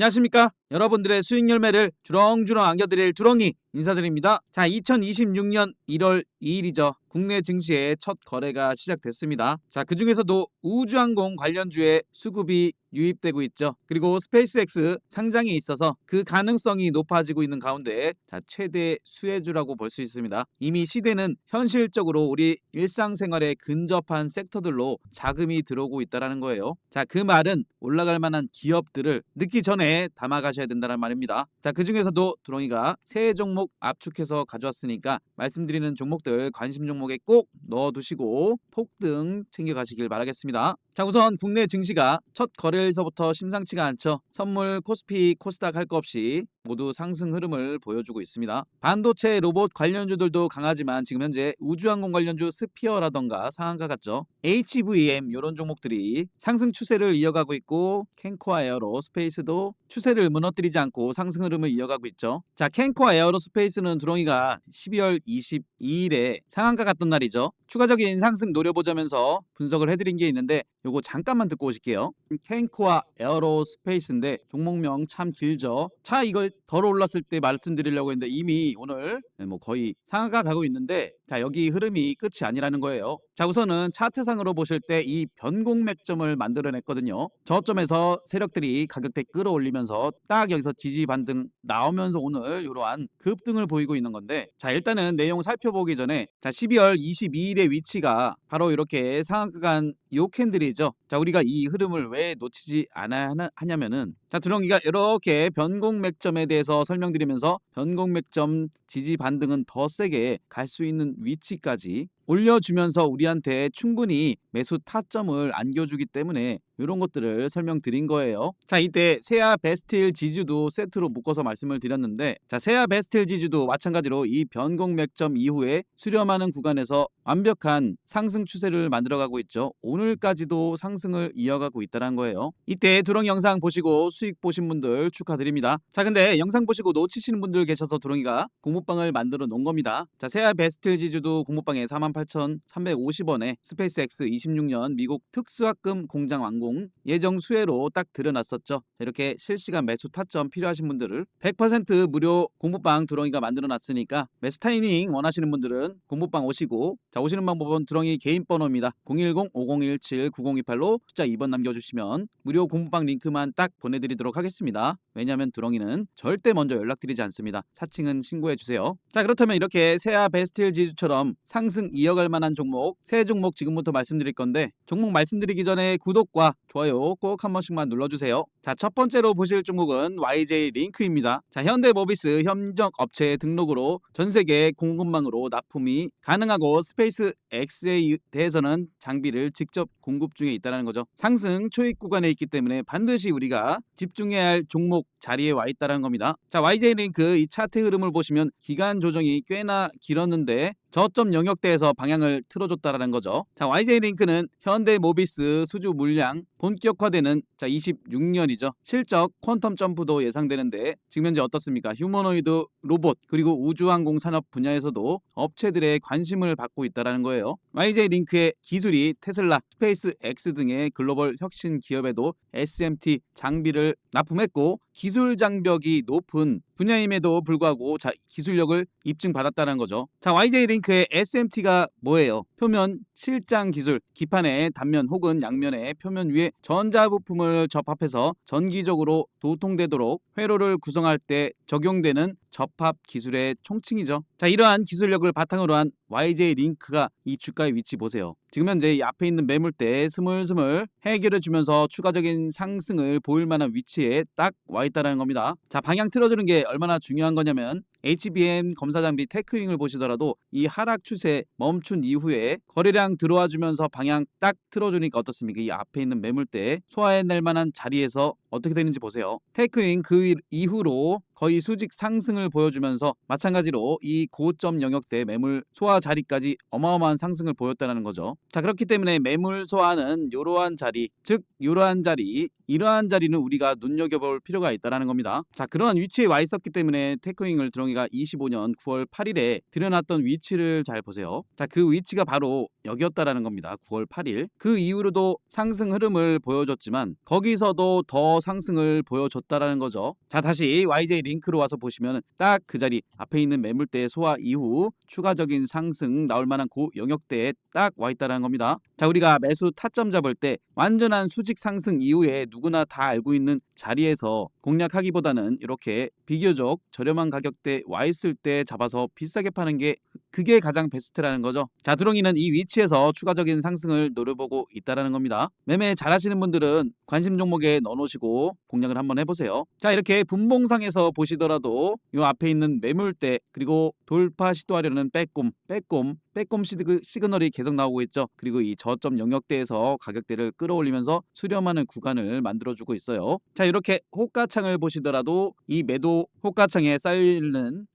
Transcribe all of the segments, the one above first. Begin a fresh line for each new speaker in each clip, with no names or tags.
안녕하십니까? 여러분들의 수익 열매를 주렁주렁 안겨드릴 주렁이 인사드립니다. 자, 2026년 1월 2일이죠. 국내 증시의 첫 거래가 시작됐습니다. 자, 그 중에서도 우주항공 관련주에 수급이 유입되고 있죠. 그리고 스페이스X 상장이 있어서 그 가능성이 높아지고 있는 가운데 최대 수혜주라고 볼 수 있습니다. 이미 시대는 현실적으로 우리 일상생활에 근접한 섹터들로 자금이 들어오고 있다는 거예요. 자, 그 말은 올라갈 만한 기업들을 늦기 전에 담아가셔야 된다는 말입니다. 자, 그 중에서도 두렁이가 세 종목 압축해서 가져왔으니까 말씀드리는 종목들 관심 종목에 꼭 넣어두시고 폭등 챙겨가시길 바라겠습니다. 자, 우선 국내 증시가 첫 거래일서부터 심상치가 않죠. 선물, 코스피, 코스닥 할 거 없이 모두 상승 흐름을 보여주고 있습니다. 반도체, 로봇 관련주들도 강하지만 지금 현재 우주항공 관련주 스피어라던가 상한가 같죠. HVM 이런 종목들이 상승 추세를 이어가고 있고 캔코아 에어로스페이스도 추세를 무너뜨리지 않고 상승 흐름을 이어가고 있죠. 자, 캔코아 에어로스페이스는 두렁이가 12월 22일에 상한가 갔던 날이죠. 추가적인 상승 노려보자면서 분석을 해드린 게 있는데 요거 잠깐만 듣고 오실게요. 캔코아 에어로스페이스인데 종목명 참 길죠. 차 이거 덜 올랐을 때 말씀드리려고 했는데 이미 오늘 뭐 거의 상한가 가고 있는데 자, 여기 흐름이 끝이 아니라는 거예요. 자, 우선은 차트상으로 보실 때 이 변곡맥점을 만들어냈거든요. 저점에서 세력들이 가격대 끌어올리면서 딱 여기서 지지 반등 나오면서 오늘 이러한 급등을 보이고 있는 건데 자, 일단은 내용 살펴보기 전에 자, 12월 22일의 위치가 바로 이렇게 상한가 간 요 캔들이죠. 자, 우리가 이 흐름을 왜 놓치지 않아야 하냐면은 자, 두렁이가 이렇게 변곡맥점에 대해서 설명드리면서 변곡맥점 지지 반등은 더 세게 갈 수 있는 위치까지 올려주면서 우리한테 충분히 매수 타점을 안겨주기 때문에 이런 것들을 설명드린 거예요. 자, 이때 세아 베스틸 지주도 세트로 묶어서 말씀을 드렸는데 자, 세아 베스틸 지주도 마찬가지로 이 변곡 맥점 이후에 수렴하는 구간에서 완벽한 상승 추세를 만들어가고 있죠. 오늘까지도 상승을 이어가고 있다는 거예요. 이때 두렁이 영상 보시고 수익 보신 분들 축하드립니다. 자, 근데 영상 보시고 놓치시는 분들 계셔서 두렁이가 공모방을 만들어 놓은 겁니다. 자, 세아 베스틸 지주도 공모방에 48,350원에 스페이스X 26년 미국 특수학금 공장 완공 예정 수혜로 딱 드러났었죠. 이렇게 실시간 매수 타점 필요하신 분들을 100% 무료 공모방 두렁이가 만들어 놨으니까 매수 타이밍 원하시는 분들은 공모방 오시고 자, 오시는 방법은 두렁이 개인 번호입니다. 010-5017-9028로 숫자 2번 남겨주시면 무료 공모방 링크만 딱 보내드리도록 하겠습니다. 왜냐하면 두렁이는 절대 먼저 연락드리지 않습니다. 사칭은 신고해주세요. 자, 그렇다면 이렇게 세아 베스틸 지주처럼 상승 이어갈 만한 종목 세 종목 지금부터 말씀드릴 건데 종목 말씀드리기 전에 구독과 좋아요 꼭 한 번씩만 눌러주세요. 자, 첫 번째로 보실 종목은 YJ 링크입니다. 자, 현대모비스 협력 업체 등록으로 전 세계 공급망으로 납품이 가능하고 스페이스 X에 대해서는 장비를 직접 공급 중에 있다는 거죠. 상승 초입 구간에 있기 때문에 반드시 우리가 집중해야 할 종목 자리에 와 있다는 겁니다. 자, YJ 링크 이 차트 흐름을 보시면 기간 조정이 꽤나 길었는데 저점 영역대에서 방향을 틀어줬다라는 거죠. 자, YJ 링크는 현대모비스 수주 물량 본격화되는 26년이죠. 실적 퀀텀 점프도 예상되는데 지금 현재 어떻습니까? 휴머노이드 로봇 그리고 우주항공 산업 분야에서도 업체들의 관심을 받고 있다는 거예요. YJ 링크의 기술이 테슬라, 스페이스 X 등의 글로벌 혁신 기업에도 SMT 장비를 납품했고 기술 장벽이 높은 분야임에도 불구하고 기술력을 입증받았다는 거죠. 자, YJ 링크의 SMT가 뭐예요? 표면 실장 기술, 기판의 단면 혹은 양면의 표면 위에 전자부품을 접합해서 전기적으로 도통되도록 회로를 구성할 때 적용되는 접합 기술의 총칭이죠. 자, 이러한 기술력을 바탕으로 한 YJ 링크가 이 주가의 위치 보세요. 지금 현재 이 앞에 있는 매물대 스물스물 해결해 주면서 추가적인 상승을 보일 만한 위치에 딱 와 있다는 겁니다. 자, 방향 틀어주는 게 얼마나 중요한 거냐면 HBM 검사 장비 테크윙을 보시더라도 이 하락 추세 멈춘 이후에 거래량 들어와 주면서 방향 딱 틀어주니까 어떻습니까? 이 앞에 있는 매물대 소화해낼 만한 자리에서 어떻게 되는지 보세요. 테크윙 그 이후로 거의 수직 상승을 보여주면서 마찬가지로 이 고점 영역대 매물 소화 자리까지 어마어마한 상승을 보였다는 거죠. 자, 그렇기 때문에 매물 소화는 이러한 자리, 즉 이러한 자리, 이러한 자리는 우리가 눈여겨볼 필요가 있다는 겁니다. 자, 그러한 위치에 와 있었기 때문에 테크윙을 두렁이가 25년 9월 8일에 들여놨던 위치를 잘 보세요. 자, 그 위치가 바로 여기였다라는 겁니다. 9월 8일. 그 이후로도 상승 흐름을 보여줬지만 거기서도 더 더 상승을 보여줬다라는 거죠. 자, 다시 YJ 링크로 와서 보시면 딱 그 자리 앞에 있는 매물대 소화 이후 추가적인 상승 나올 만한 고 영역대에 딱 와 있다는 겁니다. 자, 우리가 매수 타점 잡을 때 완전한 수직 상승 이후에 누구나 다 알고 있는 자리에서 공략하기보다는 이렇게 비교적 저렴한 가격대 와 있을 때 잡아서 비싸게 파는 게 그게 가장 베스트라는 거죠. 자, 두렁이는 이 위치에서 추가적인 상승을 노려보고 있다는 겁니다. 매매 잘하시는 분들은 관심 종목에 넣어놓으시고 공략을 한번 해보세요. 자, 이렇게 분봉상에서 보시더라도 이 앞에 있는 매물대 그리고 돌파 시도하려는 빼꼼 시그널이 계속 나오고 있죠. 그리고 이 저점 영역대에서 가격대를 끌어올리면서 수렴하는 구간을 만들어주고 있어요. 자, 이렇게 호가창을 보시더라도 이 매도 호가창에 쌓여있는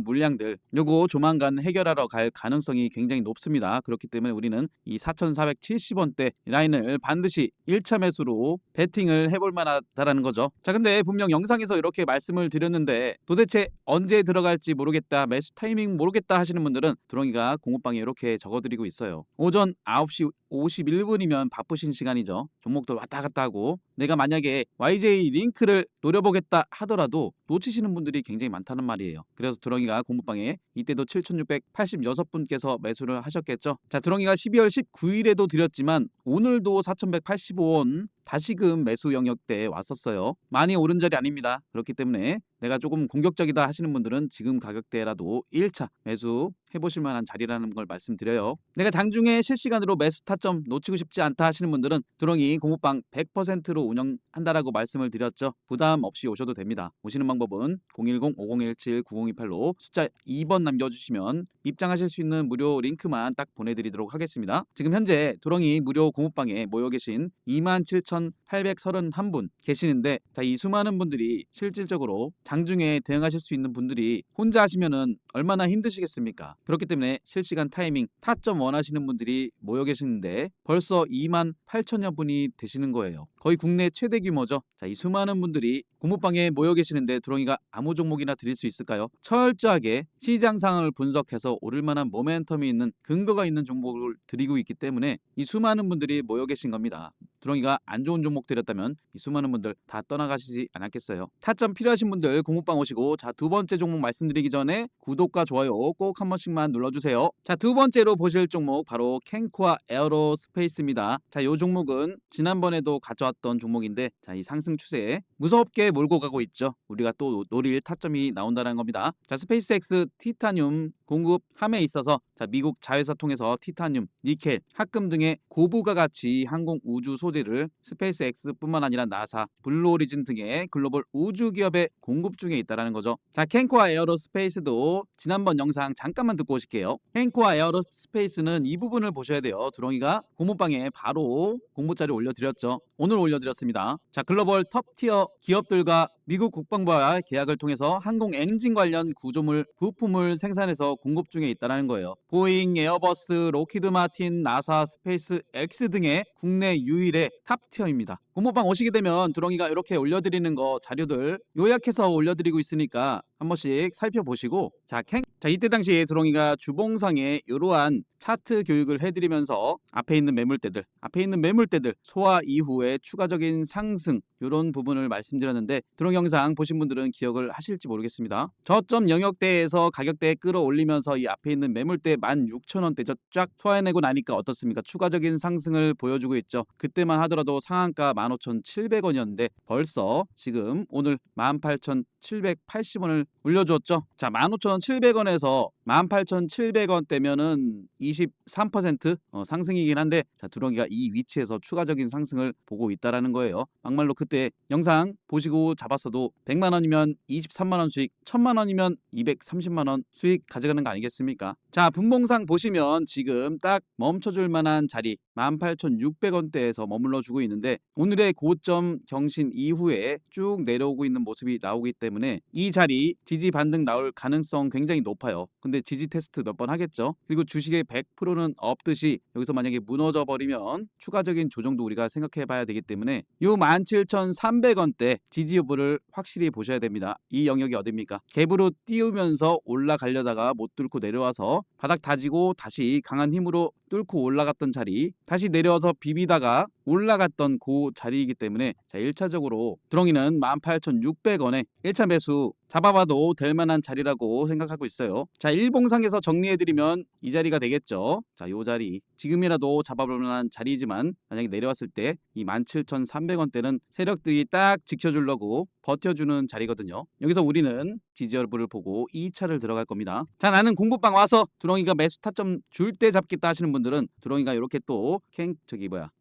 물량들 요거 조만간 해결하러 갈 가능성이 굉장히 높습니다. 그렇기 때문에 우리는 이 4,470원대 라인을 반드시 1차 매수로 베팅을 해볼 만하다라는 거죠. 자, 근데 분명 영상에서 이렇게 말씀을 드렸는데 도대체 언제 들어갈지 모르겠다, 매수 타이밍 모르겠다 하시는 분들은 두렁이가 공호방에 이렇게 적어드리고 있어요. 오전 9시 51분이면 바쁘신 시간이죠. 종목들 왔다 갔다 하고 내가 만약에 YJ 링크를 노려보겠다 하더라도 놓치시는 분들이 굉장히 많다는 말이에요. 그래서 두렁이가 공부방에 이때도 7,686분께서 매수를 하셨겠죠. 자, 두렁이가 12월 19일에도 드렸지만 오늘도 4,185원 다시금 매수 영역대에 왔었어요. 많이 오른 자리 아닙니다. 그렇기 때문에 내가 조금 공격적이다 하시는 분들은 지금 가격대라도 1차 매수 해보실 만한 자리라는 걸 말씀드려요. 내가 장중에 실시간으로 매수 타점 놓치고 싶지 않다 하시는 분들은 두렁이 공부방 100%로 운영한다라고 말씀을 드렸죠. 부담 없이 오셔도 됩니다. 오시는 방법은 010-5017-9028로 숫자 2번 남겨주시면 입장하실 수 있는 무료 링크만 딱 보내드리도록 하겠습니다. 지금 현재 두렁이 무료 공부방에 모여 계신 27,831분 계시는데 자, 이 수많은 분들이 실질적으로 장중에 대응하실 수 있는 분들이 혼자 하시면은 얼마나 힘드시겠습니까? 그렇기 때문에 실시간 타이밍 타점 원하시는 분들이 모여 계시는데 벌써 28,000여 분이 되시는 거예요. 거의 국내 최대 규모죠. 자, 이 수많은 분들이 공부방에 모여 계시는데 두렁이가 아무 종목이나 드릴 수 있을까요? 철저하게 시장 상황을 분석해서 오를 만한 모멘텀이 있는 근거가 있는 종목을 드리고 있기 때문에 이 수많은 분들이 모여 계신 겁니다. 두렁이가 안 좋은 종목 드렸다면 이 수많은 분들 다 떠나가시지 않았겠어요. 타점 필요하신 분들 공부방 오시고 자, 두 번째 종목 말씀드리기 전에 구독과 좋아요 꼭 한 번씩만 눌러주세요. 자, 두 번째로 보실 종목 바로 캔코아 에어로스페이스입니다. 자, 이 종목은 지난번에도 가져왔던 종목인데 자, 이 상승 추세에 무섭게 몰고 가고 있죠. 우리가 또 노릴 타점이 나온다는 겁니다. 자, 스페이스X 티타늄 공급함에 있어서 자, 미국 자회사 통해서 티타늄, 니켈, 합금 등의 고부가 가치 항공 우주 소재를 스페이스X뿐만 아니라 나사, 블루오리진 등의 글로벌 우주 기업에 공급 중에 있다라는 거죠. 자, 캔코아 에어로스페이스도 지난번 영상 잠깐만 듣고 오실게요. 캔코아 에어로스페이스는 이 부분을 보셔야 돼요. 두렁이가 공모방에 바로 공모자를 올려드렸죠. 오늘 올려드렸습니다. 자, 글로벌 톱티어 기업들과 미국 국방부와 계약을 통해서 항공 엔진 관련 구조물 부품을 생산해서 공급 중에 있다는 거예요. 보잉, 에어버스, 로키드 마틴, 나사, 스페이스 X 등의 국내 유일의 탑티어입니다. 공모방 오시게 되면 두렁이가 이렇게 올려드리는 거 자료들 요약해서 올려드리고 있으니까 한 번씩 살펴보시고 자, 이때 당시에 두렁이가 주봉상에 이러한 차트 교육을 해드리면서 앞에 있는 매물대들 소화 이후에 추가적인 상승 이런 부분을 말씀드렸는데 두렁이 영상 보신 분들은 기억을 하실지 모르겠습니다. 저점 영역대에서 가격대 끌어올리면서 이 앞에 있는 매물대 16,000원대 쫙 소화해내고 나니까 어떻습니까? 추가적인 상승을 보여주고 있죠. 그때만 하더라도 상한가 15,700원이었는데 벌써 지금 오늘 18,780원을 올려주었죠. 자, 15,700원에서 18,700원대면은 23% 상승이긴 한데 자, 두렁이가 이 위치에서 추가적인 상승을 보고 있다라는 거예요. 막말로 그때 영상 보시고 잡았어도 100만 원이면 23만 원 수익, 1000만 원이면 230만 원 수익 가져가는 거 아니겠습니까? 자, 분봉상 보시면 지금 딱 멈춰줄 만한 자리 18,600원대에서 머물러 주고 있는데 오늘의 고점 경신 이후에 쭉 내려오고 있는 모습이 나오기 때문에 이 자리 지지 반등 나올 가능성 굉장히 높아요. 근데 지지 테스트 몇 번 하겠죠. 그리고 주식의 100%는 없듯이 여기서 만약에 무너져 버리면 추가적인 조정도 우리가 생각해 봐야 되기 때문에 요 17,300원대 지지 여부를 확실히 보셔야 됩니다. 이 영역이 어딥니까? 갭으로 띄우면서 올라가려다가 못 뚫고 내려와서 바닥 다지고 다시 강한 힘으로 뚫고 올라갔던 자리, 다시 내려와서 비비다가 올라갔던 그 자리이기 때문에 자 1차적으로 두렁이는 18,600원에 1차 매수 잡아봐도 될 만한 자리라고 생각하고 있어요. 자, 일봉상에서 정리해드리면 이 자리가 되겠죠. 자, 요 자리 지금이라도 잡아볼 만한 자리지만 만약에 내려왔을 때 이 17,300원대는 세력들이 딱 지켜주려고 버텨주는 자리거든요. 여기서 우리는 지지열부를 보고 2차를 들어갈 겁니다. 자, 나는 공부방 와서 두렁이가 매수 타점 줄 때 잡겠다 하시는 분들은 두렁이가 이렇게 또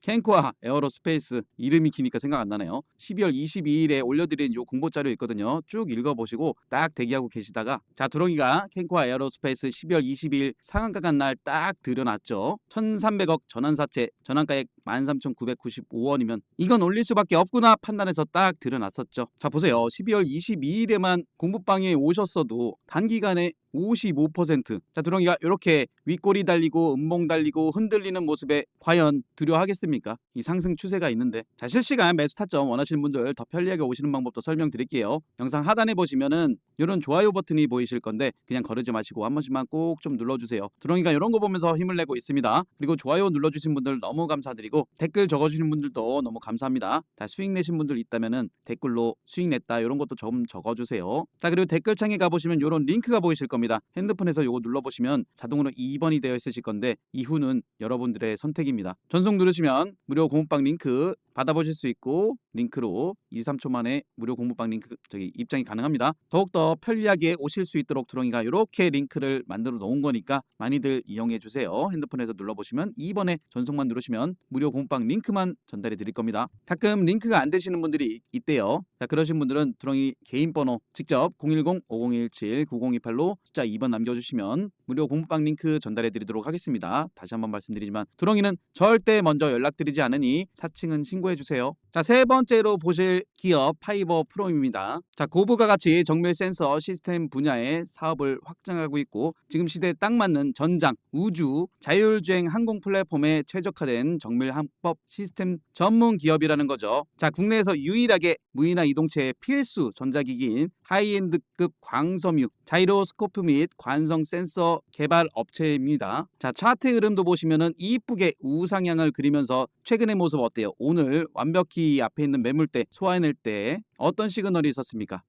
캔코아 에어로스페이스 이름이 기니까 생각 안 나네요. 12월 22일에 올려드린 요 공보 자료 있거든요. 쭉 읽어보시고 딱 대기하고 계시다가 자, 두렁이가 캔코아 에어로스페이스 12월 22일 상한가 간 날 딱 들여놨죠. 1,300억 전환사채 전환가액 13,995원이면 이건 올릴 수밖에 없구나 판단해서 딱 들여놨었죠. 자, 보세요. 12월 22일에만 공부방에 오셨어도 단기간에 55%. 자, 두렁이가 이렇게 윗꼬리 달리고 음봉 달리고 흔들리는 모습에 과연 두려워하겠습니까? 이 상승 추세가 있는데. 자, 실시간 매수 타점 원하시는 분들 더 편리하게 오시는 방법도 설명드릴게요. 영상 하단에 보시면은 이런 좋아요 버튼이 보이실 건데 그냥 거르지 마시고 한 번씩만 꼭 좀 눌러주세요. 두렁이가 이런 거 보면서 힘을 내고 있습니다. 그리고 좋아요 눌러주신 분들 너무 감사드리고 댓글 적어주신 분들도 너무 감사합니다. 자, 수익 내신 분들 있다면은 댓글로 수익 냈다 이런 것도 좀 적어주세요. 자, 그리고 댓글창에 가보시면 이런 링크가 보이실 겁니다. 핸드폰에서 요거 눌러보시면 자동으로 2번이 되어 있으실 건데 이후는 여러분들의 선택입니다. 전송 누르시면 무료 공부방 링크 받아보실 수 있고 링크로 2, 3초 만에 무료 공부방 링크 입장이 가능합니다. 더욱더 편리하게 오실 수 있도록 두렁이가 이렇게 링크를 만들어 놓은 거니까 많이들 이용해 주세요. 핸드폰에서 눌러보시면 2번에 전송만 누르시면 무료 공부방 링크만 전달해 드릴 겁니다. 가끔 링크가 안 되시는 분들이 있대요. 자, 그러신 분들은 두렁이 개인 번호 직접 010-5017-9028로 숫자 2번 남겨주시면 무료 공부방 링크 전달해 드리도록 하겠습니다. 다시 한번 말씀드리지만 두렁이는 절대 먼저 연락드리지 않으니 사칭은 신고해 주세요. 자, 세 번째로 보실 기업 파이버 프로입니다. 자, 고부가 가치 정밀 센서 시스템 분야의 사업을 확장하고 있고 지금 시대에 딱 맞는 전장, 우주, 자율주행 항공 플랫폼에 최적화된 정밀 항법 시스템 전문 기업이라는 거죠. 자, 국내에서 유일하게 무인화 이동체의 필수 전자기기인 하이엔드급 광섬유, 자이로스코프 및 관성 센서 개발 업체입니다. 자, 차트 흐름도 보시면은 이쁘게 우상향을 그리면서 최근의 모습 어때요? 오늘 완벽히 앞에 있는 매물대 소화해낼 때 어떤 시그널이 있었습니까?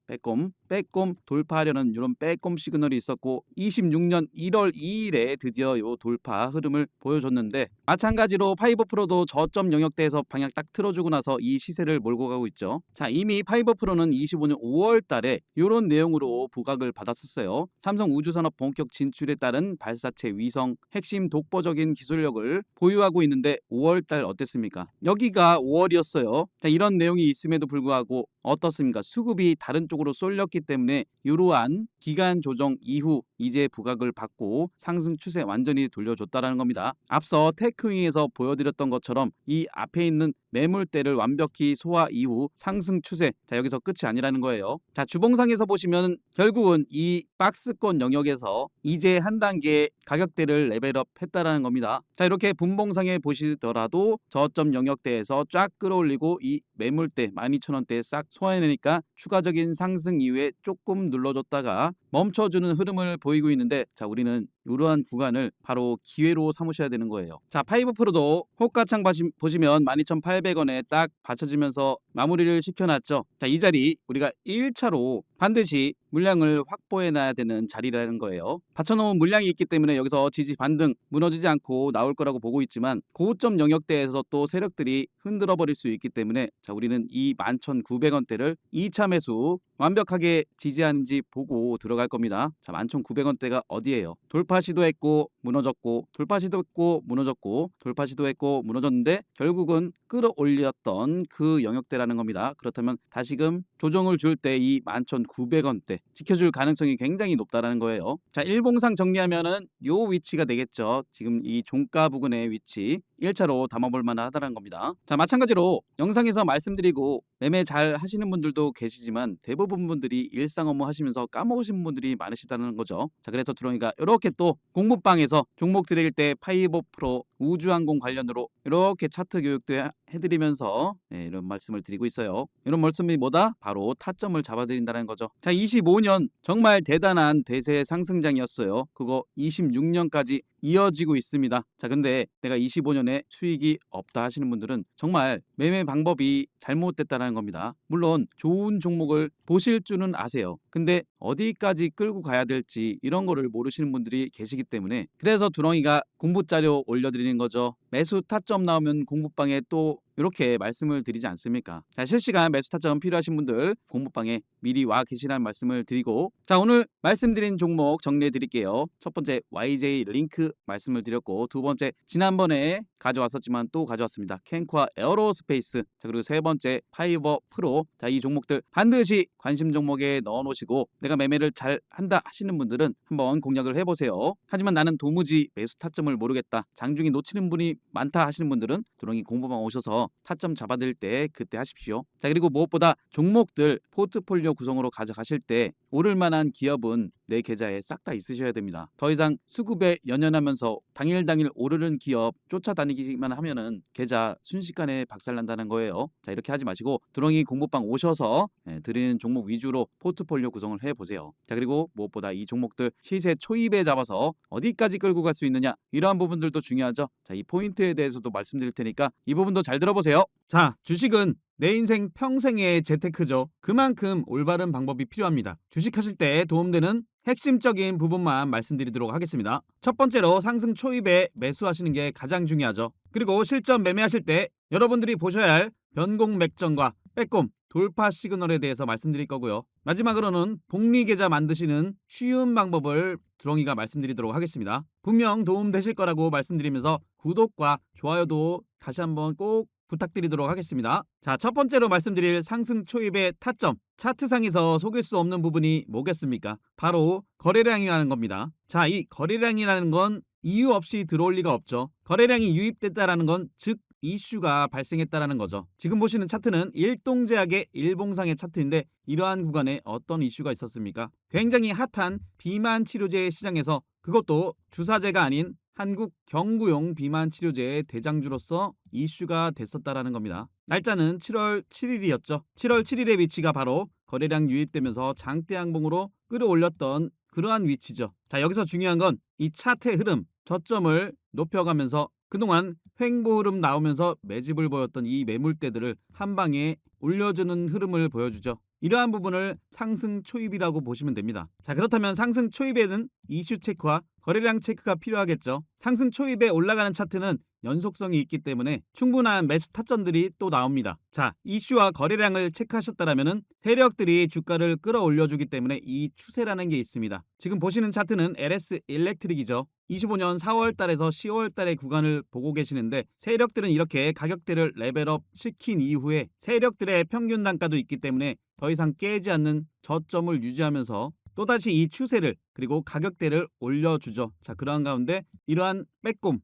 빼꼼 돌파하려는 이런 빼꼼 시그널이 있었고 26년 1월 2일에 드디어 요 돌파 흐름을 보여줬는데 마찬가지로 파이버 프로도 저점 영역대에서 방향 딱 틀어주고 나서 이 시세를 몰고 가고 있죠. 자, 이미 파이버 프로는 25년 5월 달에 이런 내용으로 부각을 받았었어요. 삼성 우주산업 본격 진출에 따른 발사체 위성 핵심 독보적인 기술력을 보유하고 있는데 5월 달 어땠습니까? 여기가 5월이었어요. 자, 이런 내용이 있음에도 불구하고 어떻습니까? 수급이 다른 쪽으로 쏠렸기 때문에 이러한 기간 조정 이후 이제 부각을 받고 상승 추세 완전히 돌려줬다라는 겁니다. 앞서 테크윙에서 보여드렸던 것처럼 이 앞에 있는 매물대를 완벽히 소화 이후 상승 추세, 자, 여기서 끝이 아니라는 거예요. 자, 주봉상에서 보시면 결국은 이 박스권 영역에서 이제 한 단계 가격대를 레벨업 했다라는 겁니다. 자, 이렇게 분봉상에 보시더라도 저점 영역대에서 쫙 끌어올리고 이 매물대 12,000원대에 싹 소화해내니까 추가적인 상승 이후에 조금 눌러줬다가 멈춰주는 흐름을 보이고 있는데 자, 우리는 이러한 구간을 바로 기회로 삼으셔야 되는 거예요. 자, 파이브 프로도 호가창 보시면 12,800원에 딱 받쳐지면서 마무리를 시켜놨죠. 자, 이 자리 우리가 1차로 반드시 물량을 확보해 놔야 되는 자리라는 거예요. 받쳐놓은 물량이 있기 때문에 여기서 지지 반등 무너지지 않고 나올 거라고 보고 있지만 고점 영역대에서 또 세력들이 흔들어 버릴 수 있기 때문에 자, 우리는 이 11,900원대를 2차 매수 완벽하게 지지하는지 보고 들어갈 겁니다. 자, 11,900원대가 어디예요? 돌파 시도했고 무너졌고 돌파 시도했고 무너졌고 돌파 시도했고 무너졌는데 결국은 끌어올렸던 그 영역대라는 겁니다. 그렇다면 다시금 조정을 줄 때 이 11,900원대 지켜줄 가능성이 굉장히 높다라는 거예요. 자, 일봉상 정리하면은 요 위치가 되겠죠. 지금 이 종가 부근의 위치 1차로 담아볼 만하다는 겁니다. 자, 마찬가지로 영상에서 말씀드리고 매매 잘 하시는 분들도 계시지만 대부분 분들이 일상 업무 하시면서 까먹으신 분들이 많으시다는 거죠. 자, 그래서 두렁이가 이렇게 또 공부방에서 종목 드릴 때 파이버 프로 우주항공 관련으로 이렇게 차트 교육도 해드리면서 이런 말씀을 드리고 있어요. 이런 말씀이 뭐다? 바로 타점을 잡아드린다는 거죠. 자, 25년 정말 대단한 대세 상승장이었어요. 그거 26년까지 이어지고 있습니다. 자, 근데 내가 25년에 수익이 없다 하시는 분들은 정말 매매 방법이 잘못됐다는 겁니다. 물론 좋은 종목을 보실 줄은 아세요. 근데 어디까지 끌고 가야 될지 이런 거를 모르시는 분들이 계시기 때문에, 그래서 두렁이가 공부 자료 올려드리는 거죠. 매수 타점 나오면 공부방에 또 이렇게 말씀을 드리지 않습니까? 자, 실시간 매수 타점 필요하신 분들 공부방에 미리 와 계시라는 말씀을 드리고, 자, 오늘 말씀드린 종목 정리해 드릴게요. 첫 번째 YJ 링크 말씀을 드렸고, 두 번째 지난번에 가져왔었지만 또 가져왔습니다. 캔코아 에어로스페이스. 자, 그리고 세 번째 파이버 프로. 자, 이 종목들 반드시 관심 종목에 넣어 놓으시고, 내가 매매를 잘 한다 하시는 분들은 한번 공략을 해보세요. 하지만 나는 도무지 매수 타점을 모르겠다, 장중에 놓치는 분이 많다 하시는 분들은 두렁이 공부방 오셔서 타점 잡아들 때 그때 하십시오. 자, 그리고 무엇보다 종목들 포트폴리오 구성으로 가져가실 때 오를 만한 기업은 내 계좌에 싹 다 있으셔야 됩니다. 더 이상 수급에 연연하면서 당일 오르는 기업 쫓아다니기만 하면은 계좌 순식간에 박살난다는 거예요. 자, 이렇게 하지 마시고 두렁이 공부방 오셔서 드리는 종목 위주로 포트폴리오 구성을 해보세요. 자, 그리고 무엇보다 이 종목들 시세 초입에 잡아서 어디까지 끌고 갈 수 있느냐, 이러한 부분들도 중요하죠. 자, 이 포인트에 대해서도 말씀드릴 테니까 이 부분도 잘 들어보세요. 자, 주식은 내 인생 평생의 재테크죠. 그만큼 올바른 방법이 필요합니다. 주식하실 때 도움되는 핵심적인 부분만 말씀드리도록 하겠습니다. 첫 번째로 상승 초입에 매수하시는 게 가장 중요하죠. 그리고 실전 매매하실 때 여러분들이 보셔야 할 변공 맥점과 빼꼼 돌파 시그널에 대해서 말씀드릴 거고요. 마지막으로는 복리 계좌 만드시는 쉬운 방법을 두렁이가 말씀드리도록 하겠습니다. 분명 도움 되실 거라고 말씀드리면서 구독과 좋아요도 다시 한번 꼭 부탁드리도록 하겠습니다. 자, 첫 번째로 말씀드릴 상승 초입의 타점, 차트상에서 속일 수 없는 부분이 뭐겠습니까? 바로 거래량이라는 겁니다. 자, 이 거래량이라는 건 이유 없이 들어올 리가 없죠. 거래량이 유입됐다라는 건 즉 이슈가 발생했다라는 거죠. 지금 보시는 차트는 일동제약의 일봉상의 차트인데, 이러한 구간에 어떤 이슈가 있었습니까? 굉장히 핫한 비만 치료제 시장에서, 그것도 주사제가 아닌 한국 경구용 비만 치료제의 대장주로서 이슈가 됐었다라는 겁니다. 날짜는 7월 7일이었죠. 7월 7일의 위치가 바로 거래량 유입되면서 장대 양봉으로 끌어올렸던 그러한 위치죠. 자, 여기서 중요한 건 이 차트의 흐름, 저점을 높여가면서 그동안 횡보 흐름 나오면서 매집을 보였던 이 매물대들을 한 방에 올려주는 흐름을 보여주죠. 이러한 부분을 상승 초입이라고 보시면 됩니다. 자, 그렇다면 상승 초입에는 이슈 체크와 거래량 체크가 필요하겠죠. 상승 초입에 올라가는 차트는 연속성이 있기 때문에 충분한 매수 타점들이 또 나옵니다. 자, 이슈와 거래량을 체크하셨다면 세력들이 주가를 끌어올려주기 때문에 이 추세라는 게 있습니다. 지금 보시는 차트는 LS 일렉트릭이죠. 25년 4월 달에서 10월 달의 구간을 보고 계시는데, 세력들은 이렇게 가격대를 레벨업 시킨 이후에 세력들의 평균 단가도 있기 때문에 더 이상 깨지 않는 저점을 유지하면서 또다시 이 추세를 그리고 가격대를 올려주죠. 자, 그러한 가운데 이러한 빼꼼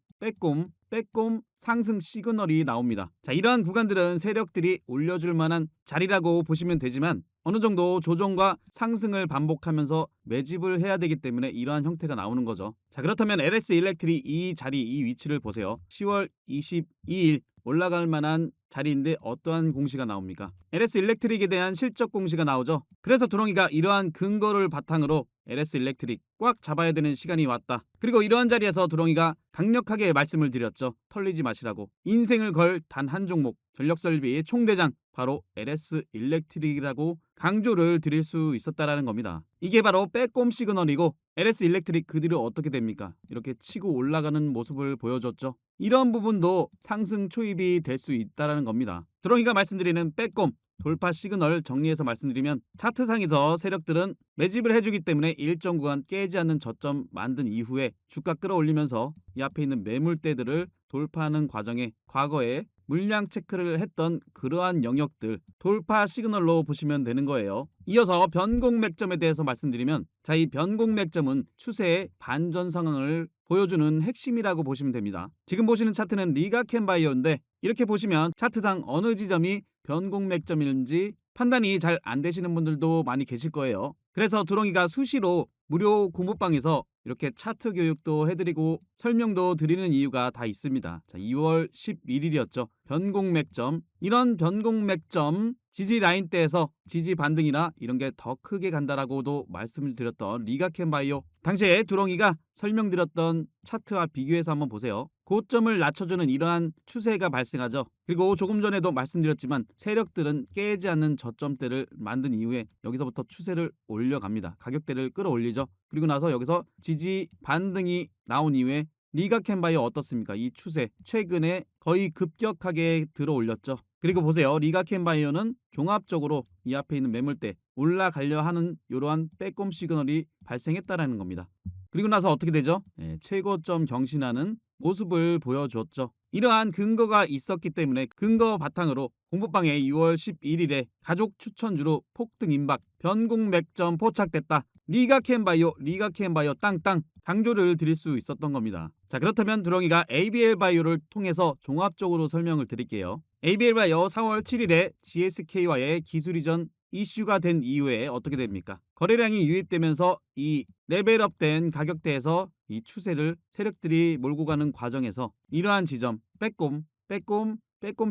상승 시그널이 나옵니다. 자, 이러한 구간들은 세력들이 올려줄 만한 자리라고 보시면 되지만 어느 정도 조정과 상승을 반복하면서 매집을 해야 되기 때문에 이러한 형태가 나오는 거죠. 자, 그렇다면 LS 일렉트릭 이 자리, 이 위치를 보세요. 10월 22일 올라갈 만한 자리인데 어떠한 공시가 나옵니까? LS 일렉트릭에 대한 실적 공시가 나오죠. 그래서 두렁이가 이러한 근거를 바탕으로 LS 일렉트릭 꽉 잡아야 되는 시간이 왔다. 그리고 이러한 자리에서 두렁이가 강력하게 말씀을 드렸죠. 털리지 마시라고. 인생을 걸 단 한 종목, 전력설비의 총대장, 바로 LS 일렉트릭이라고 강조를 드릴 수 있었다라는 겁니다. 이게 바로 빼꼼 시그널이고, LS 일렉트릭 그 뒤로 어떻게 됩니까? 이렇게 치고 올라가는 모습을 보여줬죠. 이런 부분도 상승 초입이 될 수 있다라는 겁니다. 두렁이가 말씀드리는 빼꼼 돌파 시그널 정리해서 말씀드리면, 차트상에서 세력들은 매집을 해주기 때문에 일정 구간 깨지 않는 저점 만든 이후에 주가 끌어올리면서 이 앞에 있는 매물대들을 돌파하는 과정에 과거에 물량 체크를 했던 그러한 영역들 돌파 시그널로 보시면 되는 거예요. 이어서 변공 맥점에 대해서 말씀드리면, 자, 이 변공 맥점은 추세의 반전 상황을 보여주는 핵심이라고 보시면 됩니다. 지금 보시는 차트는 리가캔바이오인데, 이렇게 보시면 차트상 어느 지점이 변공 맥점인지 판단이 잘 안 되시는 분들도 많이 계실 거예요. 그래서 두렁이가 수시로 무료 공부방에서 이렇게 차트 교육도 해드리고 설명도 드리는 이유가 다 있습니다. 자, 2월 11일이었죠. 변공 맥점. 이런 변공 맥점 지지 라인대에서 지지 반등이나 이런 게 더 크게 간다라고도 말씀을 드렸던 리가켄바이오, 당시에 두렁이가 설명드렸던 차트와 비교해서 한번 보세요. 고점을 낮춰주는 이러한 추세가 발생하죠. 그리고 조금 전에도 말씀드렸지만 세력들은 깨지 않는 저점대를 만든 이후에 여기서부터 추세를 올려갑니다. 가격대를 끌어올리죠. 그리고 나서 여기서 지지 반등이 나온 이후에 리가켄바이오 어떻습니까? 이 추세 최근에 거의 급격하게 들어 올렸죠. 그리고 보세요. 리가켄바이오는 종합적으로 이 앞에 있는 매물대 올라가려 하는 이러한 빼꼼 시그널이 발생했다라는 겁니다. 그리고 나서 어떻게 되죠? 최고점 경신하는 모습을 보여주었죠. 이러한 근거가 있었기 때문에 근거 바탕으로 공부방에 6월 11일에 가족 추천주로 폭등 임박, 변곡맥점 포착됐다. 리가켄바이오 땅땅 강조를 드릴 수 있었던 겁니다. 자, 그렇다면 두렁이가 ABL바이오를 통해서 종합적으로 설명을 드릴게요. ABL바이오 4월 7일에 GSK와의 기술 이전 이슈가 된 이후에 어떻게 됩니까? 거래량이 유입되면서 이 레벨업된 가격대에서 이 추세를 세력들이 몰고 가는 과정에서 이러한 지점 빼꼼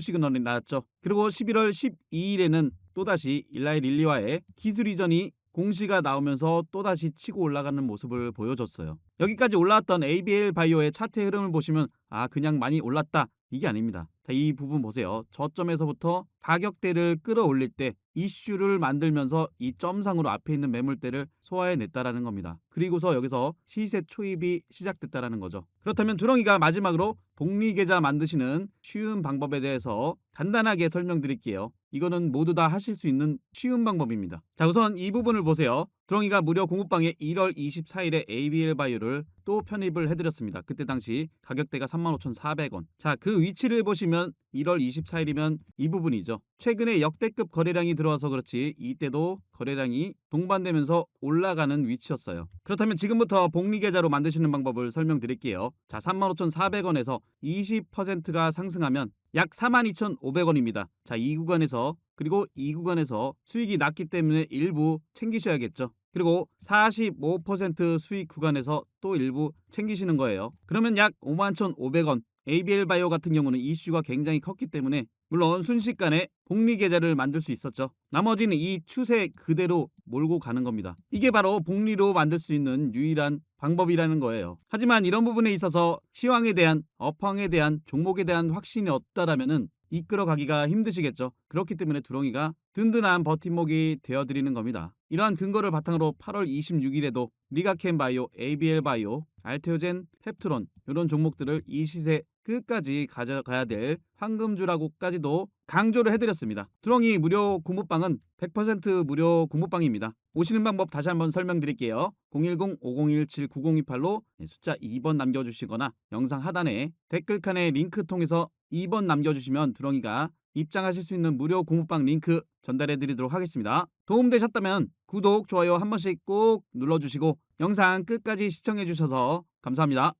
시그널이 나왔죠. 그리고 11월 12일에는 또다시 일라이 릴리와의 기술 이전이 공시가 나오면서 또다시 치고 올라가는 모습을 보여줬어요. 여기까지 올라왔던 ABL 바이오의 차트의 흐름을 보시면 그냥 많이 올랐다, 이게 아닙니다. 자, 이 부분 보세요. 저점에서부터 가격대를 끌어올릴 때 이슈를 만들면서 이 점상으로 앞에 있는 매물대를 소화해냈다라는 겁니다. 그리고서 여기서 시세 초입이 시작됐다라는 거죠. 그렇다면 두렁이가 마지막으로 복리계좌 만드시는 쉬운 방법에 대해서 간단하게 설명드릴게요. 이거는 모두 다 하실 수 있는 쉬운 방법입니다. 자, 우선 이 부분을 보세요. 두렁이가 무료 공부방에 1월 24일에 ABL 바이오를 또 편입을 해드렸습니다. 그때 당시 가격대가 35,400원. 자, 그 위치를 보시면 1월 24일이면 이 부분이죠. 최근에 역대급 거래량이 들어와서 그렇지 이때도 거래량이 동반되면서 올라가는 위치였어요. 그렇다면 지금부터 복리계좌로 만드시는 방법을 설명드릴게요. 자, 35,400원에서 20%가 상승하면 약 42,500원입니다. 자, 이 구간에서 그리고 이 구간에서 수익이 났기 때문에 일부 챙기셔야겠죠. 그리고 45% 수익 구간에서 또 일부 챙기시는 거예요. 그러면 약 51,500원. ABL 바이오 같은 경우는 이슈가 굉장히 컸기 때문에 물론 순식간에 복리 계좌를 만들 수 있었죠. 나머지는 이 추세 그대로 몰고 가는 겁니다. 이게 바로 복리로 만들 수 있는 유일한 방법이라는 거예요. 하지만 이런 부분에 있어서 시황에 대한 업황에 대한 종목에 대한 확신이 없다라면은 이끌어가기가 힘드시겠죠. 그렇기 때문에 두렁이가 든든한 버팀목이 되어드리는 겁니다. 이러한 근거를 바탕으로 8월 26일에도 리가켄바이오, ABL바이오, 알테오젠, 펩트론 이런 종목들을 이 시세 끝까지 가져가야 될 황금주라고까지도 강조를 해드렸습니다. 두렁이 무료 공부방은 100% 무료 공부방입니다. 오시는 방법 다시 한번 설명드릴게요. 010-5017-9028로 숫자 2번 남겨주시거나 영상 하단에 댓글칸에 링크 통해서 2번 남겨주시면 두렁이가 입장하실 수 있는 무료 공부방 링크 전달해드리도록 하겠습니다. 도움되셨다면 구독, 좋아요 한 번씩 꼭 눌러주시고 영상 끝까지 시청해주셔서 감사합니다.